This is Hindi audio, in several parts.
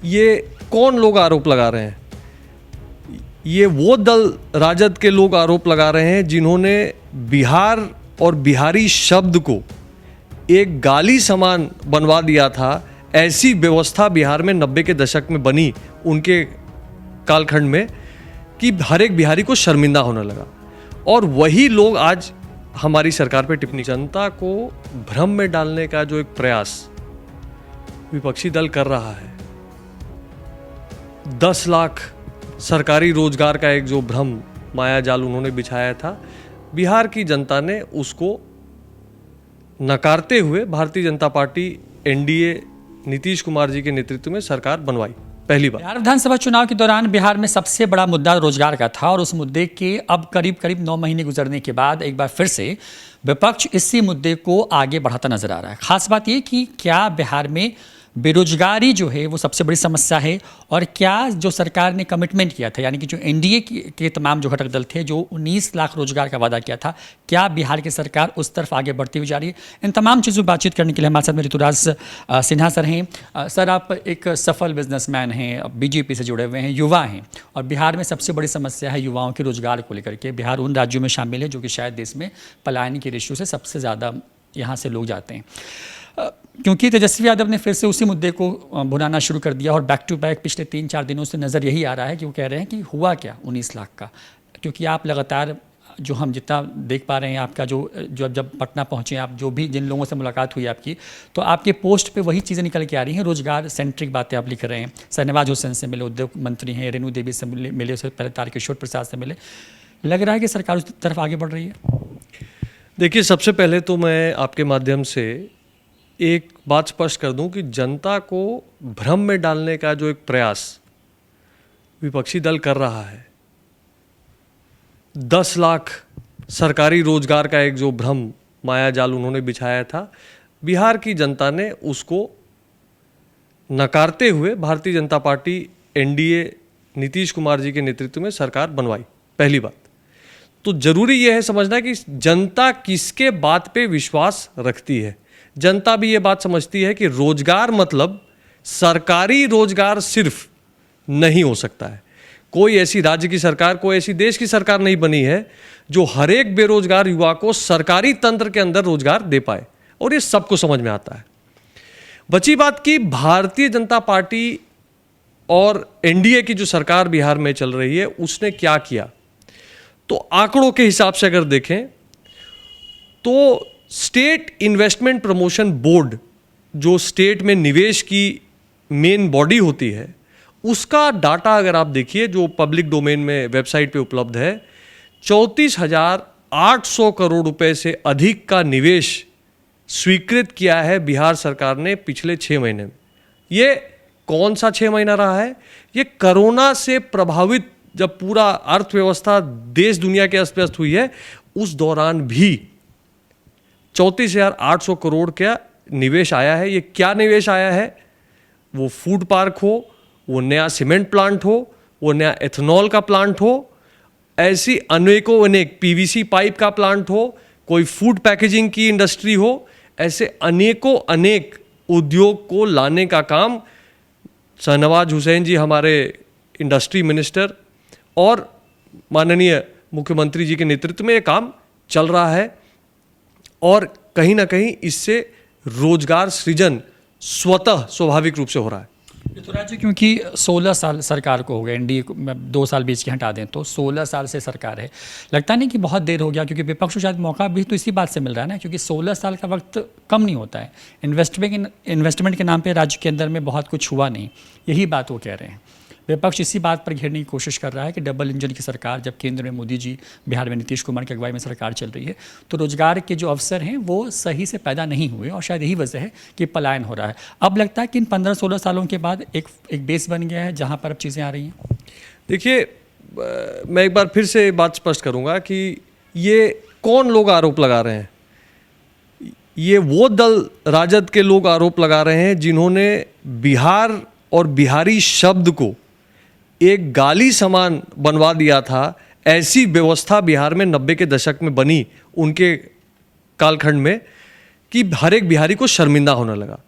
ये कौन लोग आरोप लगा रहे हैं? ये वो दल राजद के लोग आरोप लगा रहे हैं जिन्होंने बिहार और बिहारी शब्द को एक गाली समान बनवा दिया था। ऐसी व्यवस्था बिहार में 90 के दशक में बनी उनके कालखंड में कि हर एक बिहारी को शर्मिंदा होने लगा। और वही लोग आज हमारी सरकार पे टिप्पणी। जनता को भ्रम में डालने का जो एक प्रयास विपक्षी दल कर रहा है, 10 लाख सरकारी रोजगार का एक जो भ्रम माया जाल उन्होंने बिछाया था, बिहार की जनता ने उसको नकारते हुए भारतीय जनता पार्टी एनडीए नीतीश कुमार जी के नेतृत्व में सरकार बनवाई पहली बार। बिहार विधानसभा चुनाव के दौरान बिहार में सबसे बड़ा मुद्दा रोजगार का था और उस मुद्दे के अब करीब 9 महीने गुजरने के बाद एक बार फिर से विपक्ष इसी मुद्दे को आगे बढ़ाता नजर आ रहा है। खास बात यह कि क्या बिहार में बेरोजगारी जो है वो सबसे बड़ी समस्या है और क्या जो सरकार ने कमिटमेंट किया था, यानी कि जो एनडीए के तमाम जो घटक दल थे, जो 19 लाख रोजगार का वादा किया था, क्या बिहार की सरकार उस तरफ आगे बढ़ती हुई जा रही है? इन तमाम चीज़ों पर बातचीत करने के लिए हमारे साथ में ऋतुराज सिन्हा सर हैं। सर, आप एक सफल बिजनेसमैन हैं, बीजेपी से जुड़े हुए हैं, युवा हैं और बिहार में सबसे बड़ी समस्या है युवाओं के रोजगार को लेकर के। बिहार उन राज्यों में शामिल है जो कि शायद देश में पलायन के रेशियो से सबसे ज़्यादा यहाँ से लोग जाते हैं। क्योंकि तेजस्वी यादव ने फिर से उसी मुद्दे को भुनाना शुरू कर दिया और बैक टू बैक पिछले 3-4 दिनों से नज़र यही आ रहा है कि वो कह रहे हैं कि हुआ क्या 19 लाख का। क्योंकि आप लगातार जो हम जितना देख पा रहे हैं, आपका जो जब पटना पहुँचे आप, जो भी जिन लोगों से मुलाकात हुई आपकी, तो आपके पोस्ट पे वही चीज़ें निकल के आ रही हैं। रोजगार सेंट्रिक बातें आप लिख रहे हैं। शहनवाज हुसैन से मिले, उद्योग मंत्री हैं, रेणु देवी से मिले, उससे पहले तारकिशोर प्रसाद से मिले। लग रहा है कि सरकार उस तरफ आगे बढ़ रही है। देखिए, सबसे पहले तो मैं आपके माध्यम से एक बात स्पष्ट कर दूं कि जनता को भ्रम में डालने का जो एक प्रयास विपक्षी दल कर रहा है, 10 लाख सरकारी रोजगार का एक जो भ्रम माया जाल उन्होंने बिछाया था, बिहार की जनता ने उसको नकारते हुए भारतीय जनता पार्टी एनडीए नीतीश कुमार जी के नेतृत्व में सरकार बनवाई पहली बात। तो जरूरी यह है समझना कि जनता किसके बात पे विश्वास रखती है। जनता भी ये बात समझती है कि रोजगार मतलब सरकारी रोजगार सिर्फ नहीं हो सकता है। कोई ऐसी राज्य की सरकार, कोई ऐसी देश की सरकार नहीं बनी है जो हर एक बेरोजगार युवा को सरकारी तंत्र के अंदर रोजगार दे पाए, और ये सबको समझ में आता है। बची बात की भारतीय जनता पार्टी और एनडीए की जो सरकार बिहार में चल रही है उसने क्या किया। तो आंकड़ों के हिसाब से अगर देखें तो स्टेट इन्वेस्टमेंट प्रमोशन बोर्ड, जो स्टेट में निवेश की मेन बॉडी होती है, उसका डाटा अगर आप देखिए जो पब्लिक डोमेन में वेबसाइट पे उपलब्ध है, 34,800 करोड़ रुपए से अधिक का निवेश स्वीकृत किया है बिहार सरकार ने पिछले 6 महीने में। ये कौन सा 6 महीना रहा है? ये कोरोना से प्रभावित जब पूरा अर्थव्यवस्था देश दुनिया के अस्त व्यस्त हुई है, उस दौरान भी 34,800 करोड़ का निवेश आया है। ये क्या निवेश आया है? वो फूड पार्क हो, वो नया सीमेंट प्लांट हो, वो नया एथेनॉल का प्लांट हो, ऐसी अनेकों अनेक पीवीसी पाइप का प्लांट हो, कोई फूड पैकेजिंग की इंडस्ट्री हो, ऐसे अनेकों अनेक उद्योग को लाने का काम शहनवाज हुसैन जी, हमारे इंडस्ट्री मिनिस्टर, और माननीय मुख्यमंत्री जी के नेतृत्व में ये काम चल रहा है। और कहीं ना कहीं इससे रोजगार सृजन स्वतः स्वाभाविक रूप से हो रहा है। ऋतुराज जी, क्योंकि 16 साल सरकार को हो गए, एनडीए को 2 साल बीच के हटा दें तो 16 साल से सरकार है। लगता नहीं कि बहुत देर हो गया? क्योंकि विपक्ष को शायद मौका भी तो इसी बात से मिल रहा है ना, क्योंकि 16 साल का वक्त कम नहीं होता है। इन्वेस्टमेंट के नाम पे राज्य के अंदर में बहुत कुछ हुआ नहीं, यही बात वो कह रहे हैं। विपक्ष इसी बात पर घेरने की कोशिश कर रहा है कि डबल इंजन की सरकार, जब केंद्र में मोदी जी, बिहार में नीतीश कुमार की अगुवाई में सरकार चल रही है, तो रोजगार के जो अवसर हैं वो सही से पैदा नहीं हुए और शायद यही वजह है कि पलायन हो रहा है। अब लगता है कि इन 15-16 सालों के बाद एक बेस बन गया है जहाँ पर अब चीज़ें आ रही हैं। देखिए, मैं एक बार फिर से बात स्पष्ट करूँगा कि ये कौन लोग आरोप लगा रहे हैं। ये वो दल राजद के लोग आरोप लगा रहे हैं जिन्होंने बिहार और बिहारी शब्द को एक गाली समान बनवा दिया था। ऐसी व्यवस्था बिहार में 90 के दशक में बनी उनके कालखंड में कि हर एक बिहारी को शर्मिंदा होने लगा।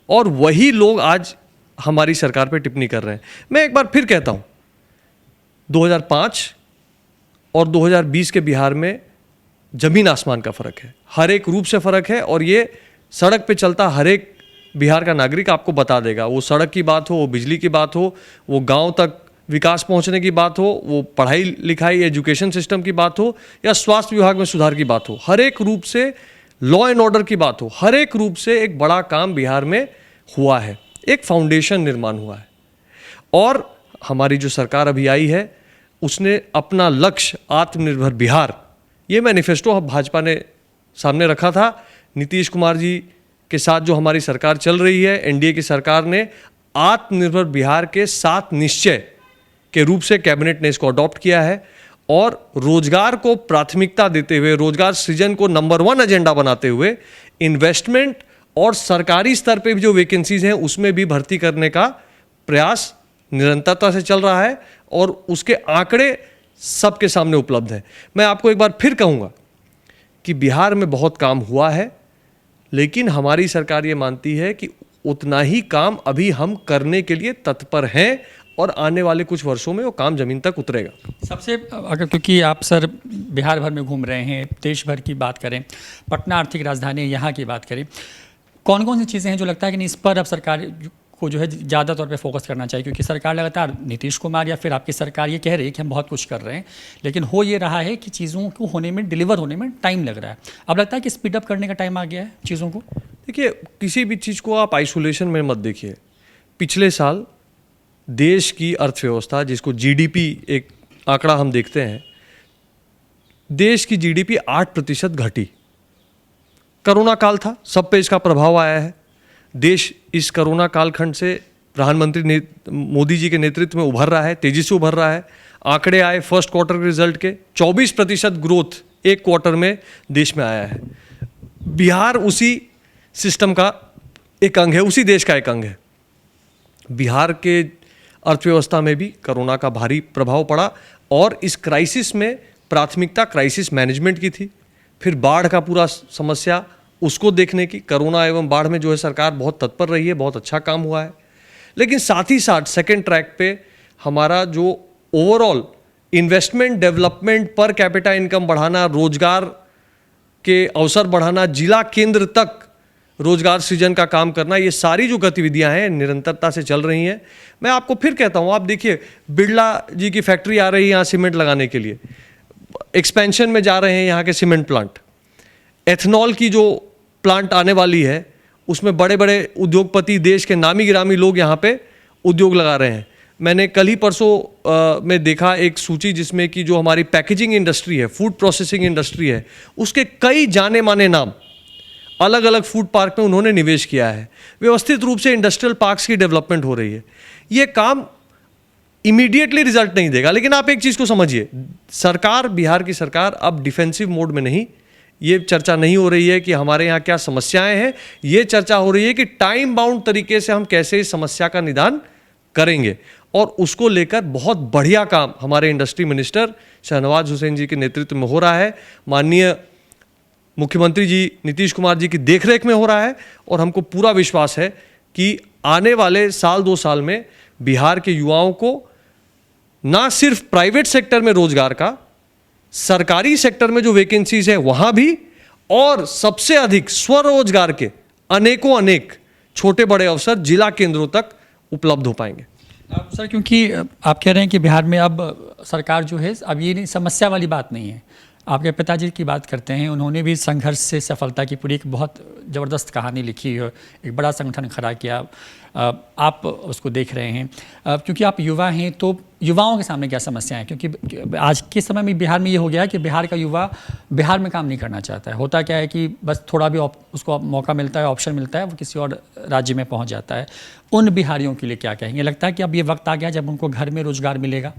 और वही लोग आज हमारी सरकार पे टिप्पणी कर रहे हैं। मैं एक बार फिर कहता हूँ, 2005 और 2020 के बिहार में जमीन आसमान का फ़र्क है, हर एक रूप से फ़र्क है। और ये सड़क पे चलता हर एक बिहार का नागरिक आपको बता देगा। वो सड़क की बात हो, वो बिजली की बात हो, वो गांव तक विकास पहुंचने की बात हो, वो पढ़ाई लिखाई एजुकेशन सिस्टम की बात हो, या स्वास्थ्य विभाग में सुधार की बात हो, हर एक रूप से लॉ एंड ऑर्डर की बात हो, हर एक रूप से एक बड़ा काम बिहार में हुआ है, एक फाउंडेशन निर्माण हुआ है। और हमारी जो सरकार अभी आई है, उसने अपना लक्ष्य आत्मनिर्भर बिहार, ये मैनिफेस्टो भाजपा ने सामने रखा था। नीतीश कुमार जी के साथ जो हमारी सरकार चल रही है, एनडीए की सरकार ने आत्मनिर्भर बिहार के 7 निश्चय के रूप से कैबिनेट ने इसको अडॉप्ट किया है। और रोजगार को प्राथमिकता देते हुए, रोजगार सृजन को नंबर 1 एजेंडा बनाते हुए, इन्वेस्टमेंट और सरकारी स्तर पे भी जो वैकेंसीज हैं उसमें भी भर्ती करने का प्रयास निरंतरता से चल रहा है। और उसके आंकड़े सबके सामने उपलब्ध हैं। मैं आपको एक बार फिर कहूँगा कि बिहार में बहुत काम हुआ है, लेकिन हमारी सरकार ये मानती है कि उतना ही काम अभी हम करने के लिए तत्पर हैं, और आने वाले कुछ वर्षों में वो काम जमीन तक उतरेगा। सबसे अगर, क्योंकि आप सर बिहार भर में घूम रहे हैं, देश भर की बात करें, पटना आर्थिक राजधानी यहाँ की बात करें, कौन कौन सी चीज़ें हैं जो लगता है कि नहीं इस पर अब सरकार को जो है ज़्यादा तौर पे फोकस करना चाहिए? क्योंकि सरकार लगातार, नीतीश कुमार या फिर आपकी सरकार ये कह रही है कि हम बहुत कुछ कर रहे हैं, लेकिन हो ये रहा है कि चीज़ों को होने में, डिलीवर होने में टाइम लग रहा है। अब लगता है कि स्पीड अप करने का टाइम आ गया है चीज़ों को। देखिए, किसी भी चीज़ को आप आइसोलेशन में मत देखिए। पिछले साल देश की अर्थव्यवस्था, जिसको जीडीपी एक आंकड़ा हम देखते हैं, देश की जीडीपी 8% घटी। कोरोना काल था, सब पे इसका प्रभाव आया है। देश इस कोरोना कालखंड से प्रधानमंत्री मोदी जी के नेतृत्व में उभर रहा है, तेजी से उभर रहा है। आंकड़े आए फर्स्ट क्वार्टर के रिजल्ट के, 24% ग्रोथ एक क्वार्टर में देश में आया है। बिहार उसी सिस्टम का एक अंग है, उसी देश का एक अंग है। बिहार के अर्थव्यवस्था में भी कोरोना का भारी प्रभाव पड़ा, और इस क्राइसिस में प्राथमिकता क्राइसिस मैनेजमेंट की थी। फिर बाढ़ का पूरा समस्या, उसको देखने की, कोरोना एवं बाढ़ में जो है सरकार बहुत तत्पर रही है, बहुत अच्छा काम हुआ है। लेकिन साथ ही साथ सेकेंड ट्रैक पे हमारा जो overall investment, development, per capita income बढ़ाना, रोजगार के अवसर बढ़ाना, जिला केंद्र तक रोजगार सृजन का काम करना, ये सारी जो गतिविधियां हैं निरंतरता से चल रही हैं। मैं आपको फिर कहता हूं, आप देखिए, बिरला जी की फैक्ट्री आ रही है यहाँ सीमेंट लगाने के लिए, एक्सपेंशन में जा रहे हैं यहाँ के सीमेंट प्लांट। एथनॉल की जो प्लांट आने वाली है, उसमें बड़े बड़े उद्योगपति, देश के नामी गिरामी लोग यहाँ पे उद्योग लगा रहे हैं। मैंने कल ही परसों में देखा एक सूची, जिसमें कि जो हमारी पैकेजिंग इंडस्ट्री है, फूड प्रोसेसिंग इंडस्ट्री है, उसके कई जाने माने नाम अलग अलग फूड पार्क में उन्होंने निवेश किया है। व्यवस्थित रूप से इंडस्ट्रियल पार्क्स की डेवलपमेंट हो रही है। ये काम इमीडिएटली रिजल्ट नहीं देगा, लेकिन आप एक चीज़ को समझिए, सरकार, बिहार की सरकार अब डिफेंसिव मोड में नहीं। ये चर्चा नहीं हो रही है कि हमारे यहाँ क्या समस्याएं हैं, ये चर्चा हो रही है कि टाइम बाउंड तरीके से हम कैसे इस समस्या का निदान करेंगे। और उसको लेकर बहुत बढ़िया काम हमारे इंडस्ट्री मिनिस्टर शहनवाज हुसैन जी के नेतृत्व में हो रहा है, माननीय मुख्यमंत्री जी नीतीश कुमार जी की देखरेख में हो रहा है। और हमको पूरा विश्वास है कि आने वाले साल 2 साल में बिहार के युवाओं को ना सिर्फ प्राइवेट सेक्टर में रोजगार का, सरकारी सेक्टर में जो वैकेंसीज है वहां भी, और सबसे अधिक स्वरोजगार के अनेकों अनेक छोटे बड़े अवसर जिला केंद्रों तक उपलब्ध हो पाएंगे। अब सर, क्योंकि आप कह रहे हैं कि बिहार में अब सरकार जो है, अब ये नहीं समस्या वाली बात नहीं है। आपके पिताजी की बात करते हैं, उन्होंने भी संघर्ष से सफलता की पूरी एक बहुत ज़बरदस्त कहानी लिखी है, एक बड़ा संगठन खड़ा किया। आप उसको देख रहे हैं, क्योंकि आप युवा हैं, तो युवाओं के सामने क्या समस्या है? क्योंकि आज के समय में बिहार में ये हो गया है कि बिहार का युवा बिहार में काम नहीं करना चाहता है। होता क्या है कि बस थोड़ा भी उसको मौका मिलता है, ऑप्शन मिलता है, वो किसी और राज्य में पहुँच जाता है। उन बिहारियों के लिए क्या कहेंगे? लगता है कि अब ये वक्त आ गया जब उनको घर में रोजगार मिलेगा?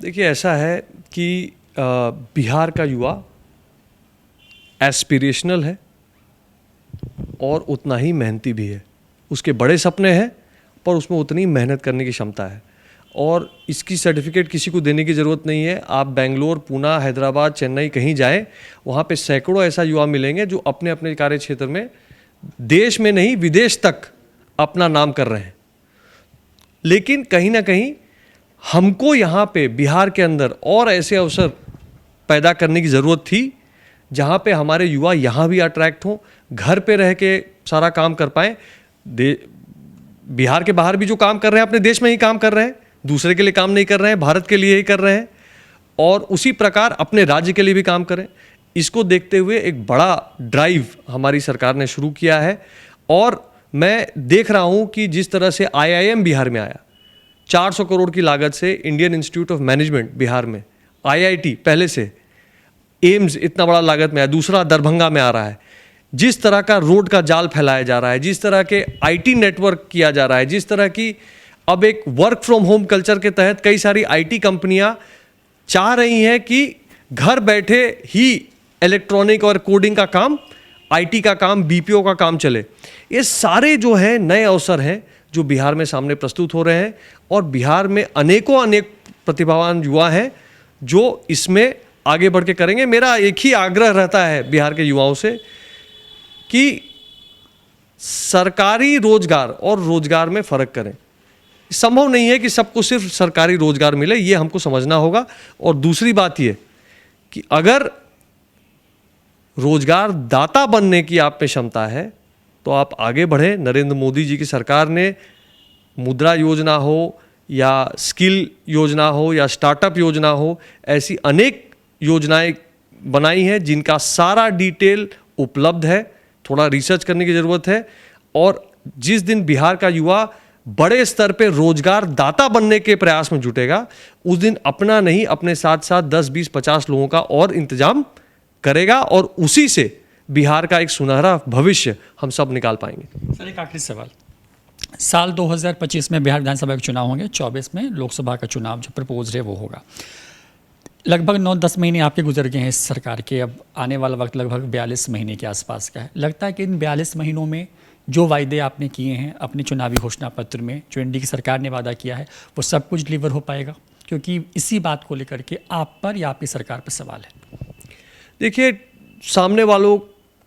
देखिए, ऐसा है कि बिहार का युवा एस्पिरेशनल है और उतना ही मेहनती भी है। उसके बड़े सपने हैं, पर उसमें उतनी मेहनत करने की क्षमता है। और इसकी सर्टिफिकेट किसी को देने की ज़रूरत नहीं है। आप बेंगलोर, पूना, हैदराबाद, चेन्नई कहीं जाएं, वहाँ पे सैकड़ों ऐसा युवा मिलेंगे जो अपने अपने कार्य क्षेत्र में देश में नहीं विदेश तक अपना नाम कर रहे हैं। लेकिन कहीं ना कहीं हमको यहाँ पे बिहार के अंदर और ऐसे अवसर पैदा करने की ज़रूरत थी जहाँ पे हमारे युवा यहाँ भी अट्रैक्ट हों, घर पे रह के सारा काम कर पाएँ। बिहार के बाहर भी जो काम कर रहे हैं अपने देश में ही काम कर रहे हैं, दूसरे के लिए काम नहीं कर रहे हैं, भारत के लिए ही कर रहे हैं, और उसी प्रकार अपने राज्य के लिए भी काम करें। इसको देखते हुए एक बड़ा ड्राइव हमारी सरकार ने शुरू किया है, और मैं देख रहा हूँ कि जिस तरह से IIM बिहार में आया, 400 करोड़ की लागत से Indian institute of management Bihar में, IIT पहले से, एम्स इतना बड़ा लागत में आया, दूसरा दरभंगा में आ रहा है, जिस तरह का रोड का जाल फैलाया जा रहा है, जिस तरह के IT नेटवर्क किया जा रहा है, जिस तरह की अब एक वर्क फ्रॉम होम कल्चर के तहत कई सारी IT कंपनियां चाह रही हैं कि घर बैठे ही इलेक्ट्रॉनिक और कोडिंग का काम, IT का काम, BPO का काम चले। ये सारे जो है नए अवसर हैं जो बिहार में सामने प्रस्तुत हो रहे हैं, और बिहार में अनेक प्रतिभावान युवा हैं जो इसमें आगे बढ़ के करेंगे। मेरा एक ही आग्रह रहता है बिहार के युवाओं से कि सरकारी रोजगार और रोजगार में फ़र्क करें। संभव नहीं है कि सबको सिर्फ सरकारी रोजगार मिले, ये हमको समझना होगा। और दूसरी बात ये कि अगर रोजगार दाता बनने की आप में क्षमता है तो आप आगे बढ़े। नरेंद्र मोदी जी की सरकार ने मुद्रा योजना हो या स्किल योजना हो या स्टार्टअप योजना हो, ऐसी अनेक योजनाएं बनाई हैं जिनका सारा डिटेल उपलब्ध है। थोड़ा रिसर्च करने की ज़रूरत है, और जिस दिन बिहार का युवा बड़े स्तर पे रोजगार दाता बनने के प्रयास में जुटेगा, उस दिन अपना नहीं अपने साथ साथ 10, 20, 50 लोगों का और इंतजाम करेगा, और उसी से बिहार का एक सुनहरा भविष्य हम सब निकाल पाएंगे। सर, एक आखिरी सवाल, साल 2025 में बिहार विधानसभा के चुनाव होंगे, 24 में लोकसभा का चुनाव जो प्रपोज है वो होगा। लगभग 9-10 महीने आपके गुजर गए हैं इस सरकार के, अब आने वाला वक्त लगभग 42 महीने के आसपास का है। लगता है कि इन 42 महीनों में जो वायदे आपने किए हैं अपने चुनावी घोषणा पत्र में, जो एनडीए की सरकार ने वादा किया है, वो सब कुछ डिलीवर हो पाएगा? क्योंकि इसी बात को लेकर के आप पर या आपकी सरकार पर सवाल है। देखिए, सामने वालों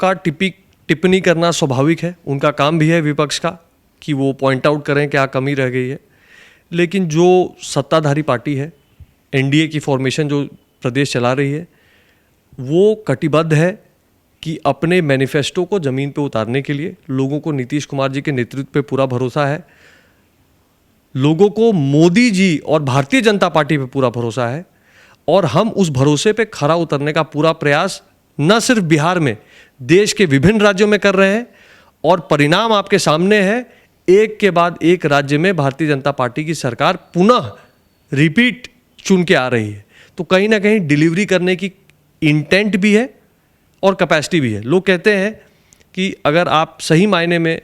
का टिप्पणी करना स्वाभाविक है, उनका काम भी है विपक्ष का कि वो पॉइंट आउट करें क्या कमी रह गई है। लेकिन जो सत्ताधारी पार्टी है, एनडीए की फॉर्मेशन जो प्रदेश चला रही है, वो कटिबद्ध है कि अपने मैनिफेस्टो को ज़मीन पे उतारने के लिए। लोगों को नीतीश कुमार जी के नेतृत्व पे पूरा भरोसा है, लोगों को मोदी जी और भारतीय जनता पार्टी पे पूरा भरोसा है, और हम उस भरोसे पे खरा उतरने का पूरा प्रयास न सिर्फ बिहार में, देश के विभिन्न राज्यों में कर रहे हैं। और परिणाम आपके सामने है, एक के बाद एक राज्य में भारतीय जनता पार्टी की सरकार पुनः रिपीट चुन के आ रही है। तो कहीं ना कहीं डिलीवरी करने की इंटेंट भी है और कैपेसिटी भी है। लोग कहते हैं कि अगर आप सही मायने में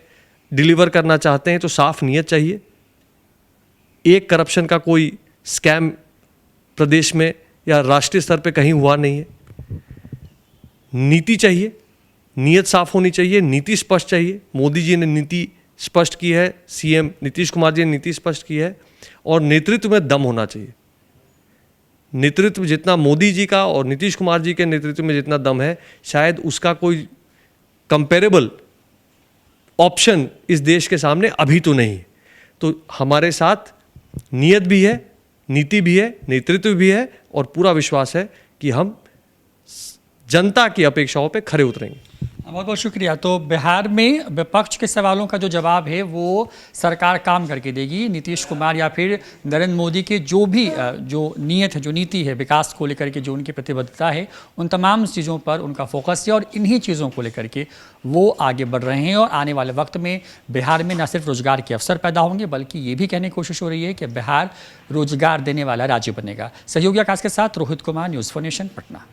डिलीवर करना चाहते हैं तो साफ नीयत चाहिए। एक करप्शन का कोई स्कैम प्रदेश में या राष्ट्रीय स्तर पे कहीं हुआ नहीं है। नीति चाहिए, नीयत साफ होनी चाहिए, नीति स्पष्ट चाहिए। मोदी जी ने नीति स्पष्ट की है, सीएम नीतीश कुमार जी ने नीति स्पष्ट की है, और नेतृत्व में दम होना चाहिए। नेतृत्व जितना मोदी जी का और नीतीश कुमार जी के नेतृत्व में जितना दम है, शायद उसका कोई कंपेरेबल ऑप्शन इस देश के सामने अभी तो नहीं है। तो हमारे साथ नीयत भी है, नीति भी है, नेतृत्व भी है, और पूरा विश्वास है कि हम जनता की अपेक्षाओं पे खरे उतरेंगे। बहुत बहुत शुक्रिया। तो बिहार में विपक्ष के सवालों का जो जवाब है वो सरकार काम करके देगी। नीतीश कुमार या फिर नरेंद्र मोदी के जो भी जो नीयत है, जो नीति है, विकास को लेकर के जो उनकी प्रतिबद्धता है, उन तमाम चीज़ों पर उनका फोकस है, और इन्हीं चीज़ों को लेकर के वो आगे बढ़ रहे हैं। और आने वाले वक्त में बिहार में न सिर्फ रोजगार के अवसर पैदा होंगे, बल्कि ये भी कहने की कोशिश हो रही है कि बिहार रोजगार देने वाला राज्य बनेगा। सहयोगी आकाश के साथ रोहित कुमार, न्यूज़ 4 नेशन, पटना।